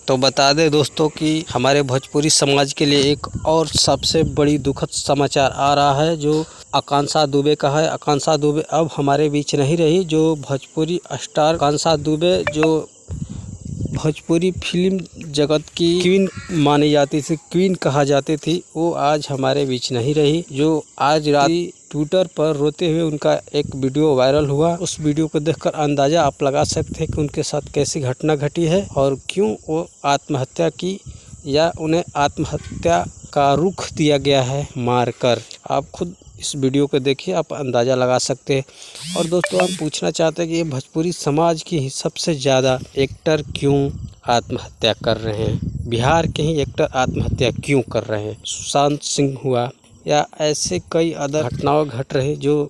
तो बता दें दोस्तों कि हमारे भोजपुरी समाज के लिए एक और सबसे बड़ी दुखद समाचार आ रहा है जो आकांक्षा दुबे का है। आकांक्षा दुबे अब हमारे बीच नहीं रही। जो भोजपुरी स्टार आकांक्षा दुबे जो भोजपुरी फिल्म जगत की क्वीन मानी जाती थी, क्वीन कहा जाती थी, वो आज हमारे बीच नहीं रही। जो आज रात ट्विटर पर रोते हुए उनका एक वीडियो वायरल हुआ। उस वीडियो को देखकर अंदाज़ा आप लगा सकते हैं कि उनके साथ कैसी घटना घटी है और क्यों वो आत्महत्या की या उन्हें आत्महत्या का रुख दिया गया है मारकर। आप खुद इस वीडियो को देखिए, आप अंदाज़ा लगा सकते हैं। और दोस्तों हम पूछना चाहते हैं कि ये भोजपुरी समाज की ही सबसे ज़्यादा एक्टर क्यों आत्महत्या कर रहे हैं? बिहार के ही एक्टर आत्महत्या क्यों कर रहे हैं? सुशांत सिंह हुआ या ऐसे कई अदर घटनाएं घट रही जो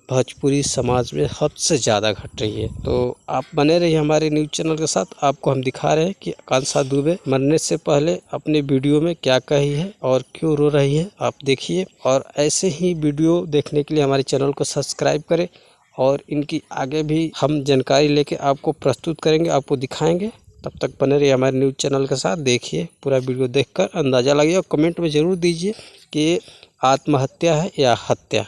भोजपुरी समाज में सबसे ज़्यादा घट रही है। तो आप बने रहिए हमारे न्यूज़ चैनल के साथ। आपको हम दिखा रहे हैं कि आकांक्षा दुबे मरने से पहले अपने वीडियो में क्या कही है और क्यों रो रही है, आप देखिए। और ऐसे ही वीडियो देखने के लिए हमारे चैनल को सब्सक्राइब करें और इनकी आगे भी हम जानकारी लेके आपको प्रस्तुत करेंगे, आपको दिखाएँगे। तब तक बने रहिए हमारे न्यूज़ चैनल के साथ। देखिए पूरा वीडियो देखकर अंदाज़ा लगाइए और कमेंट में ज़रूर दीजिए कि ये आत्महत्या है या हत्या।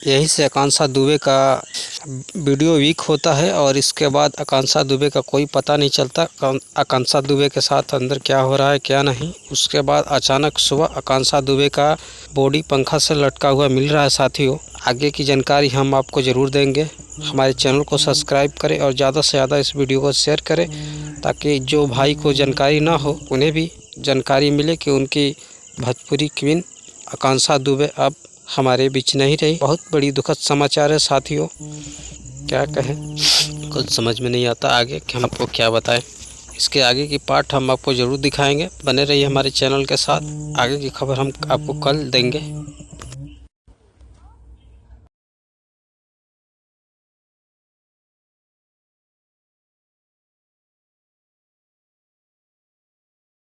यहीं से आकांक्षा दुबे का वीडियो वीक होता है और इसके बाद आकांक्षा दुबे का कोई पता नहीं चलता आकांक्षा दुबे के साथ अंदर क्या हो रहा है क्या नहीं। उसके बाद अचानक सुबह आकांक्षा दुबे का बॉडी पंखा से लटका हुआ मिल रहा है। साथियों आगे की जानकारी हम आपको ज़रूर देंगे। हमारे चैनल को सब्सक्राइब करें और ज़्यादा से ज़्यादा इस वीडियो को शेयर करें ताकि जो भाई को जानकारी ना हो उन्हें भी जानकारी मिले कि उनकी भोजपुरी क्वीन आकांक्षा दुबे अब हमारे बीच नहीं रही। बहुत बड़ी दुखद समाचार है साथियों, क्या कहें, कुछ समझ में नहीं आता आगे कि हम आपको क्या बताएं। इसके आगे की पार्ट हम आपको ज़रूर दिखाएंगे। बने रहिए हमारे चैनल के साथ, आगे की खबर हम आपको कल देंगे।